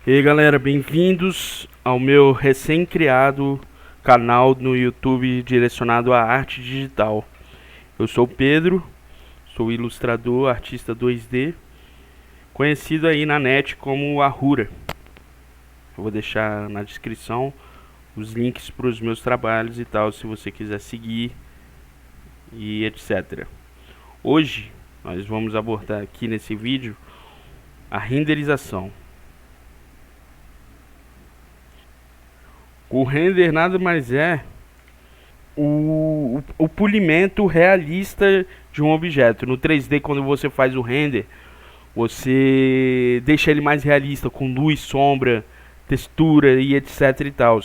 E aí galera, bem-vindos ao meu recém-criado canal no YouTube direcionado à arte digital. Eu sou o Pedro, sou ilustrador, artista 2D, conhecido aí na net como Ahura. Eu vou deixar na descrição os links para os meus trabalhos e tal, se você quiser seguir e etc. Hoje nós vamos abordar aqui nesse vídeo a renderização. O render nada mais é o polimento realista de um objeto. No 3D, quando você faz o render, você deixa ele mais realista, com luz, sombra, textura e etc e tal.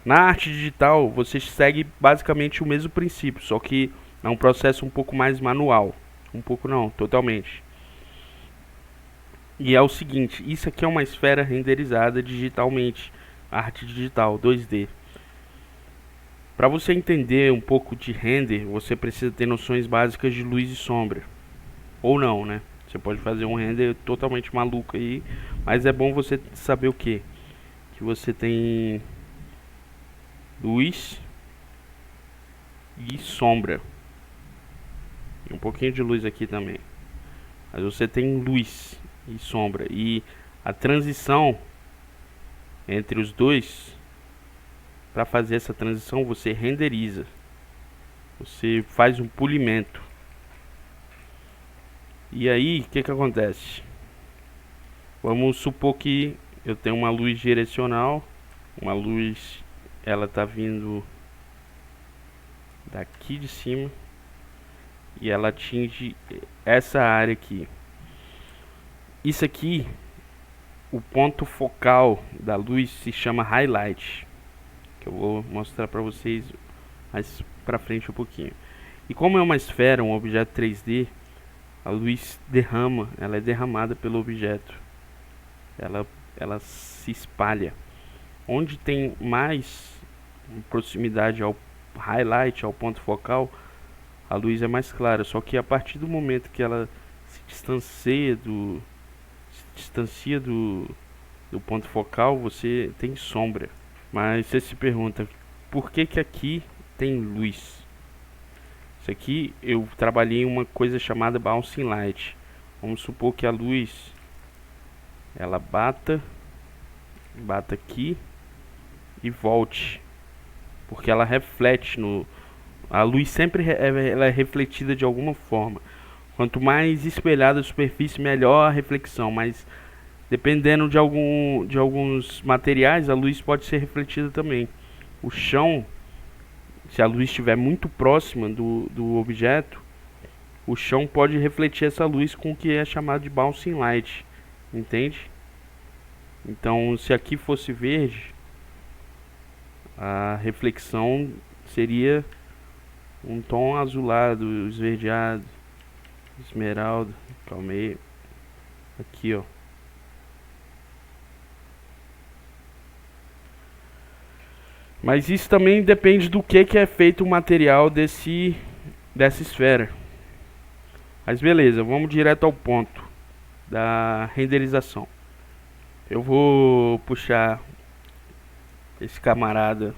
Na arte digital, você segue basicamente o mesmo princípio, só que é um processo um pouco mais manual. Um pouco não, totalmente. E é o seguinte, isso aqui é uma esfera renderizada digitalmente, arte digital, 2D. Para você entender um pouco de render, você precisa ter noções básicas de luz e sombra. Ou não, né? Você pode fazer um render totalmente maluco aí, mas é bom você saber o que? Que você tem luz e sombra. E um pouquinho de luz aqui também. Mas você tem luz e sombra. E a transição entre os dois, para fazer essa transição, você renderiza. Você faz um polimento. E aí, o que acontece? Vamos supor que eu tenho uma luz direcional. Uma luz, ela tá vindo daqui de cima e ela atinge essa área aqui. Isso aqui, o ponto focal da luz se chama highlight, que eu vou mostrar para vocês mais pra frente um pouquinho. E como é uma esfera, um objeto 3D, a luz derrama, ela é derramada pelo objeto. Ela se espalha. Onde tem mais proximidade ao highlight, ao ponto focal, a luz é mais clara. Só que a partir do momento que ela se distancia do ponto focal, você tem sombra. Mas você se pergunta, por que que aqui tem luz? Isso aqui eu trabalhei em uma coisa chamada bouncing light. Vamos supor que a luz ela bata aqui e volte, porque ela reflete no... A luz sempre ela é refletida de alguma forma. Quanto mais espelhada a superfície, melhor a reflexão. Mas dependendo de alguns materiais, a luz pode ser refletida também. O chão, se a luz estiver muito próxima do objeto, o chão pode refletir essa luz com o que é chamado de bouncing light. Entende? Então, se aqui fosse verde, a reflexão seria um tom azulado, esverdeado, esmeralda. Calma aí. Aqui, ó. Mas isso também depende do que é feito o material dessa esfera. Mas beleza, vamos direto ao ponto da renderização. Eu vou puxar esse camarada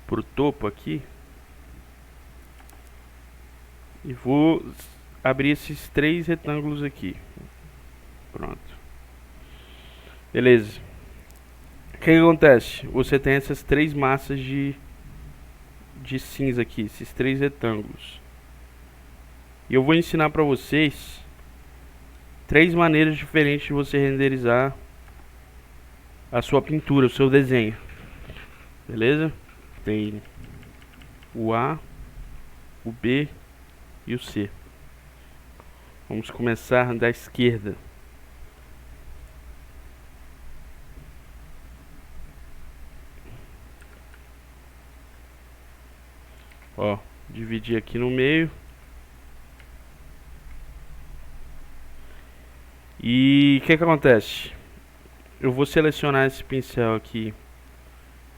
pro topo aqui e vou abrir esses 3 retângulos aqui. Pronto. Beleza. O que acontece? Você tem essas 3 massas de cinza aqui, esses 3 retângulos. E eu vou ensinar para vocês 3 maneiras diferentes de você renderizar a sua pintura, o seu desenho. Beleza? Tem o A, o B e o C. Vamos começar da esquerda. Ó, dividir aqui no meio. E o que acontece? Eu vou selecionar esse pincel aqui,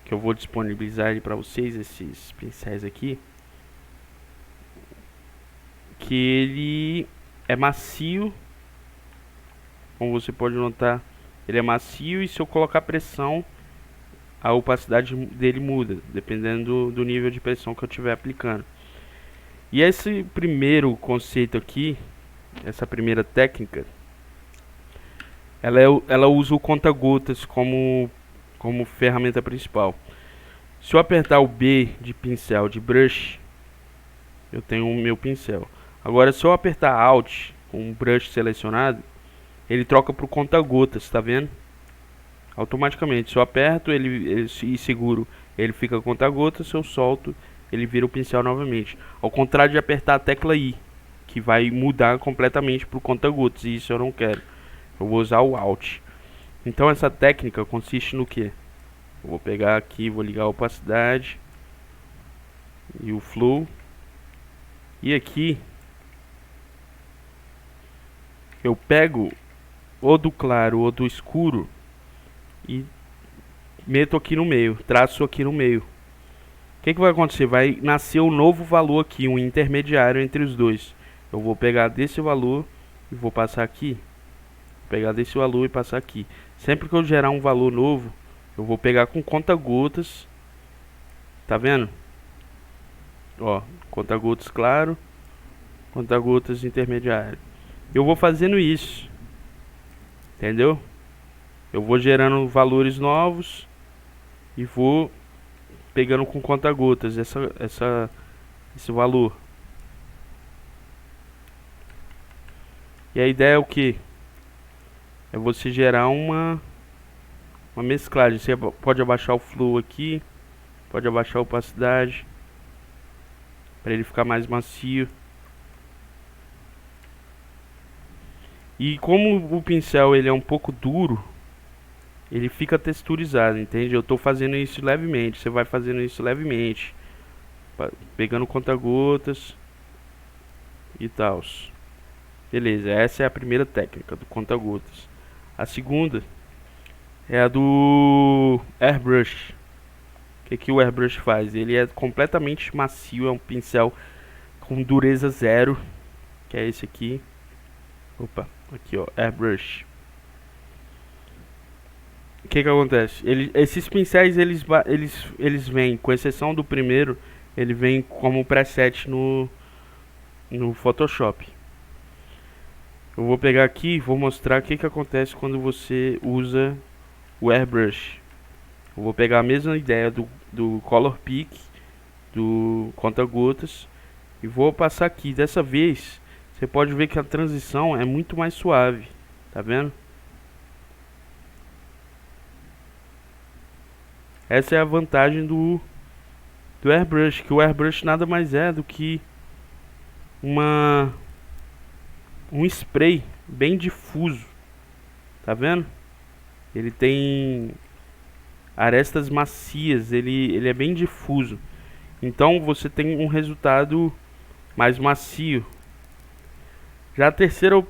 que eu vou disponibilizar ele para vocês, esses pincéis aqui, que ele é macio, como você pode notar, Ele é macio e se eu colocar pressão, a opacidade dele muda, dependendo do nível de pressão que eu estiver aplicando. E esse primeiro conceito aqui, essa primeira técnica, ela usa o conta-gotas como ferramenta principal. Se eu apertar o B de pincel, de brush, eu tenho o meu pincel. Agora, se eu apertar Alt com o brush selecionado, ele troca para o conta-gotas, tá vendo? Automaticamente, se eu aperto e seguro, ele fica conta-gotas. Se eu solto, ele vira o pincel novamente. Ao contrário de apertar a tecla I, que vai mudar completamente para o conta-gotas, e isso eu não quero. Eu vou usar o Alt. Então essa técnica consiste no que? Eu vou pegar aqui, vou ligar a opacidade e o flow. E aqui eu pego ou do claro ou do escuro e meto aqui no meio, traço aqui no meio. O que vai acontecer? Vai nascer um novo valor aqui, um intermediário entre os dois. Eu vou pegar desse valor e vou passar aqui. Vou pegar desse valor e passar aqui. Sempre que eu gerar um valor novo, eu vou pegar com conta-gotas. Tá vendo? Ó, conta-gotas claro, conta-gotas intermediário. Eu vou fazendo isso. Entendeu? Eu vou gerando valores novos e vou pegando com conta-gotas esse valor. E a ideia é o que? É você gerar uma mesclagem. Você pode abaixar o flow aqui, pode abaixar a opacidade para ele ficar mais macio. E como o pincel ele é um pouco duro, ele fica texturizado, entende? Eu estou fazendo isso levemente, você vai fazendo isso levemente, pegando conta-gotas e tal. Beleza, essa é a primeira técnica do conta-gotas. A segunda é a do airbrush. O que o airbrush faz? Ele é completamente macio, é um pincel com dureza zero, que é esse aqui. Opa, aqui ó, airbrush. O que acontece? Esses pincéis eles vêm, com exceção do primeiro, ele vem como preset no Photoshop. Eu vou pegar aqui e vou mostrar o que acontece quando você usa o airbrush. Eu vou pegar a mesma ideia do Color Pick, do conta-gotas, e vou passar aqui. Dessa vez, você pode ver que a transição é muito mais suave, tá vendo? Essa é a vantagem do airbrush, que o airbrush nada mais é do que um spray bem difuso, tá vendo? Ele tem arestas macias, ele é bem difuso, então você tem um resultado mais macio. Já a terceira,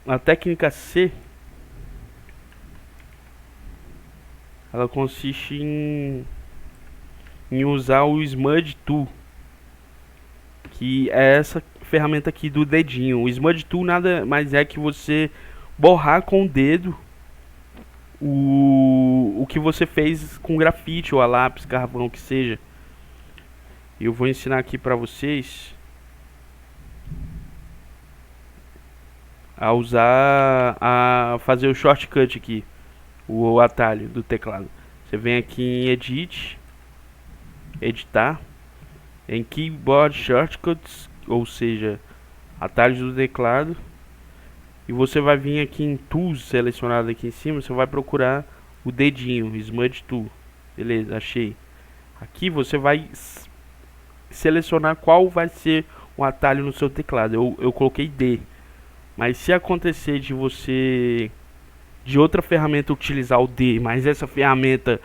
a técnica C, ela consiste em usar o Smudge Tool, que é essa ferramenta aqui do dedinho. O Smudge Tool nada mais é que você borrar com o dedo o que você fez com grafite ou a lápis, carvão, que seja. Eu vou ensinar aqui pra vocês a fazer o shortcut aqui, o atalho do teclado. Você vem aqui em Edit, editar, em Keyboard Shortcuts, ou seja, atalhos do teclado, e você vai vir aqui em Tools, selecionado aqui em cima, você vai procurar o dedinho, Smudge Tool. Beleza, achei. Aqui você vai selecionar qual vai ser o atalho no seu teclado. Eu coloquei D, mas se acontecer de você de outra ferramenta utilizar o D, mas essa ferramenta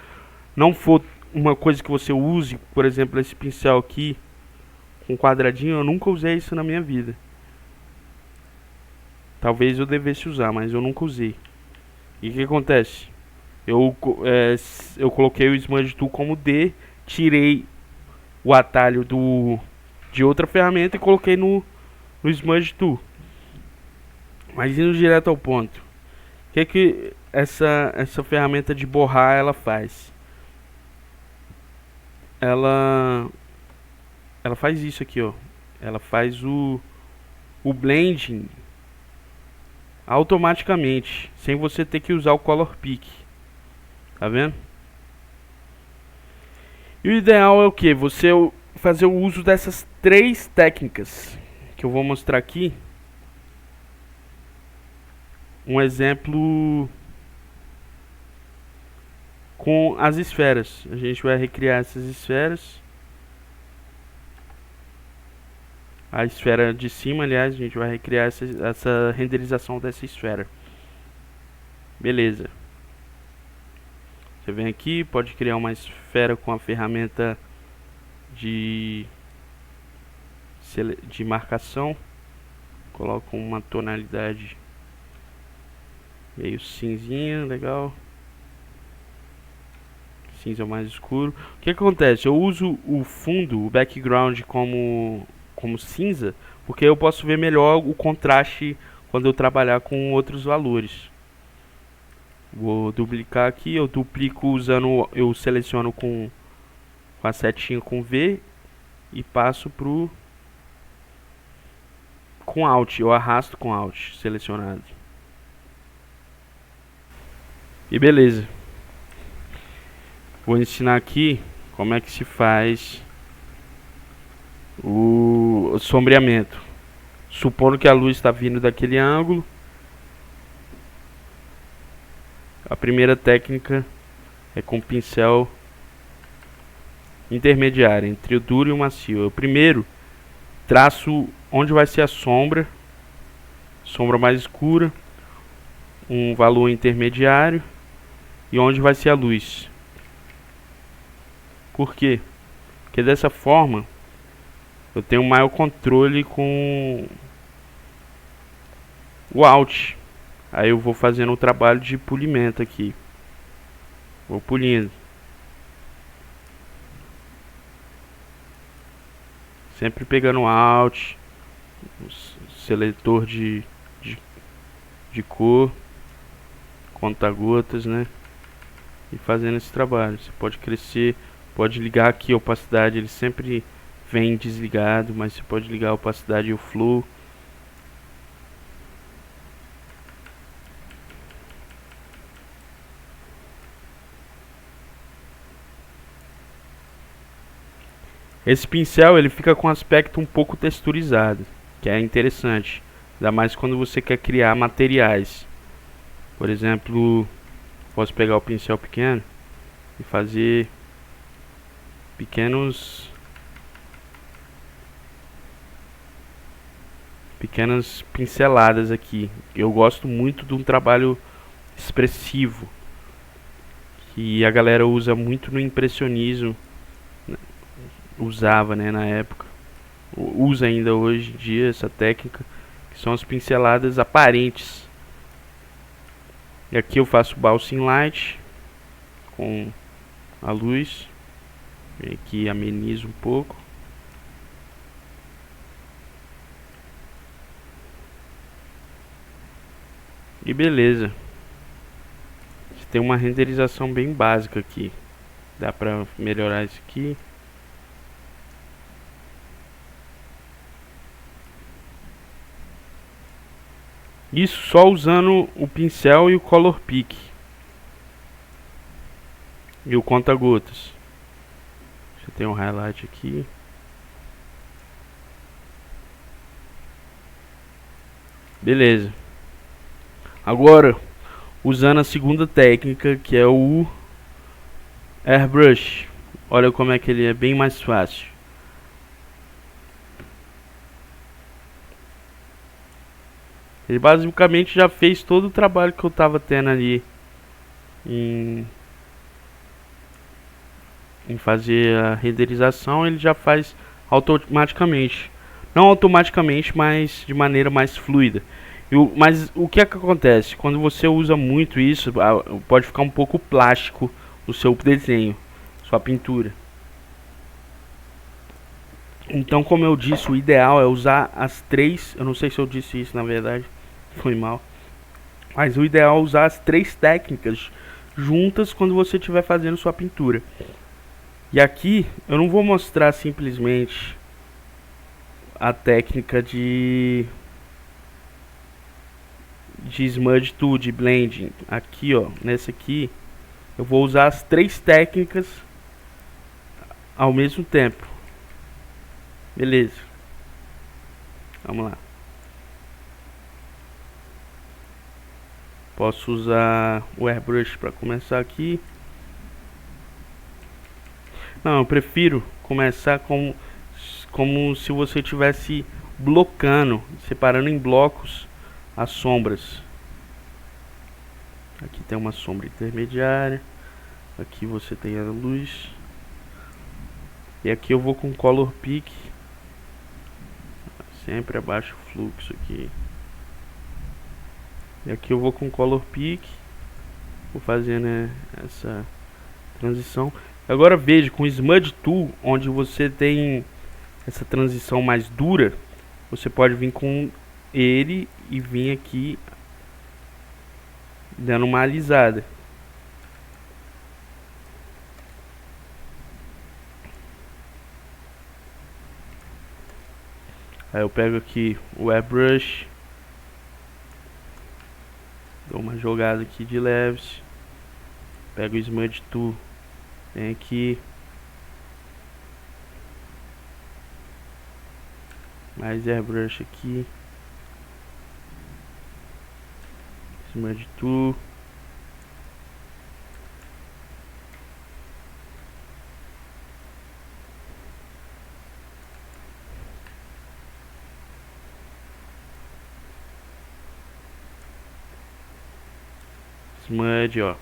não for uma coisa que você use, por exemplo, esse pincel aqui com quadradinho, eu nunca usei isso na minha vida. Talvez eu devesse usar, mas eu nunca usei. E o que acontece? Eu coloquei o Smudge Tool como D, tirei o atalho de outra ferramenta e coloquei no Smudge Tool. Mas indo direto ao ponto, que essa ferramenta de borrar ela faz? Ela faz isso aqui, ó. Ela faz o blending automaticamente, sem você ter que usar o color pick. Tá vendo? E o ideal é o que? Você fazer o uso dessas 3 técnicas que eu vou mostrar aqui. Um exemplo com as esferas. A gente vai recriar essas esferas. A esfera de cima, aliás, a gente vai recriar essa renderização dessa esfera. Beleza. Você vem aqui, pode criar uma esfera com a ferramenta de marcação. Coloca uma tonalidade meio cinzinha, legal. Cinza mais escuro. O que acontece? Eu uso o fundo, o background como cinza, porque eu posso ver melhor o contraste quando eu trabalhar com outros valores. Vou duplicar aqui, eu duplico usando, eu seleciono com a setinha com V e passo com Alt, eu arrasto com Alt selecionado. E beleza. Vou ensinar aqui como é que se faz o sombreamento. Supondo que a luz está vindo daquele ângulo, a primeira técnica é com pincel intermediário entre o duro e o macio. Eu primeiro traço onde vai ser a sombra mais escura, um valor intermediário, e onde vai ser a luz. Por quê? Porque dessa forma eu tenho maior controle com o Alt. Aí eu vou fazendo o trabalho de polimento aqui. Vou polindo. Sempre pegando o Alt, o seletor de cor, conta-gotas, né? E fazendo esse trabalho. Você pode crescer, pode ligar aqui a opacidade, ele sempre vem desligado, mas você pode ligar a opacidade e o flow. Esse pincel ele fica com aspecto um pouco texturizado, que é interessante, ainda mais quando você quer criar materiais. Por exemplo, posso pegar o pincel pequeno e fazer pequenas pinceladas aqui. Eu gosto muito de um trabalho expressivo que a galera usa muito no impressionismo, usava, né, na época, usa ainda hoje em dia essa técnica, que são as pinceladas aparentes. E aqui eu faço Bouncing Light com a luz, e aqui amenizo um pouco. E beleza. Você tem uma renderização bem básica aqui. Dá pra melhorar isso aqui. Isso só usando o pincel e o color pick. E o conta-gotas. Deixa eu ter um highlight aqui. Beleza. Agora, usando a segunda técnica, que é o Airbrush. Olha como é que ele é bem mais fácil. Ele basicamente já fez todo o trabalho que eu estava tendo ali em fazer a renderização. Ele já faz automaticamente. Não automaticamente, mas de maneira mais fluida. Mas o que é que acontece? Quando você usa muito isso, pode ficar um pouco plástico o seu desenho, sua pintura. Então, como eu disse, o ideal é usar as 3. Eu não sei se eu disse isso, na verdade, foi mal. Mas o ideal é usar as 3 técnicas juntas quando você estiver fazendo sua pintura. E aqui eu não vou mostrar simplesmente a técnica de smudge tool, de blending. Aqui, ó, nessa aqui eu vou usar as 3 técnicas ao mesmo tempo. Beleza. Vamos lá. Posso usar o airbrush para começar aqui. Não, eu prefiro começar como se você estivesse blocando, separando em blocos as sombras. Aqui tem uma sombra intermediária. Aqui você tem a luz. E aqui eu vou com Color Pick. Sempre abaixo o fluxo aqui. E aqui eu vou com Color Pick. Vou fazer, né, essa transição. Agora veja, com Smudge Tool, onde você tem essa transição mais dura, você pode vir com ele e vir aqui dando uma alisada. Aí eu pego aqui o airbrush, dou uma jogada aqui de leves, pego o Smudge Tool, vem aqui, mais airbrush aqui, Smudge Tool, smudge, ó.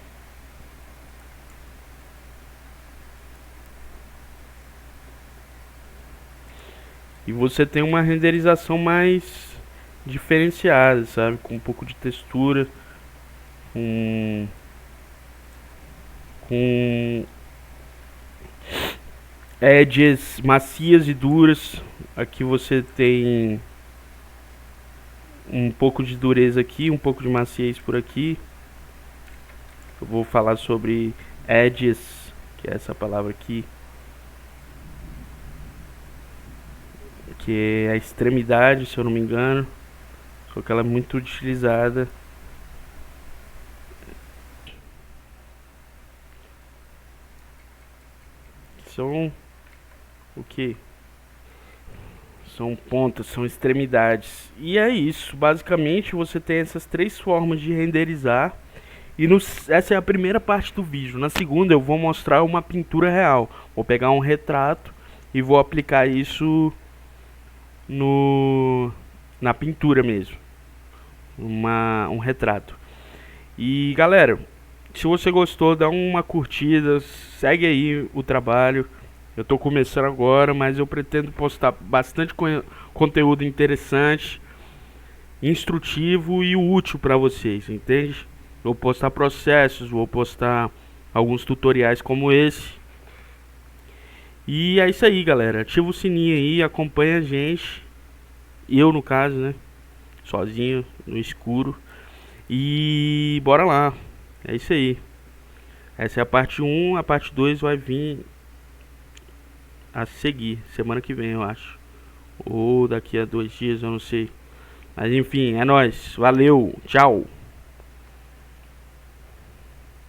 E você tem uma renderização mais diferenciada, sabe? Com um pouco de textura, com edges macias e duras. Aqui você tem um pouco de dureza aqui, um pouco de maciez por aqui. Eu vou falar sobre edges, que é essa palavra aqui, que é a extremidade, se eu não me engano, só que ela é muito utilizada. São o que? São pontas, são extremidades. E é isso, basicamente você tem essas 3 formas de renderizar. E essa é a primeira parte do vídeo. Na segunda eu vou mostrar uma pintura real. Vou pegar um retrato e vou aplicar isso na pintura mesmo, um retrato. E galera, se você gostou, dá uma curtida, segue aí o trabalho. Eu tô começando agora, mas eu pretendo postar bastante conteúdo interessante, instrutivo e útil para vocês, entende? Vou postar processos, vou postar alguns tutoriais como esse. E é isso aí, galera. Ativa o sininho aí, acompanha a gente. Eu, no caso, né? Sozinho, no escuro. E bora lá. É isso aí. Essa é a parte 1, a parte 2 vai vir a seguir, semana que vem, eu acho. Ou daqui a 2 dias, eu não sei. Mas enfim, é nóis. Valeu, tchau.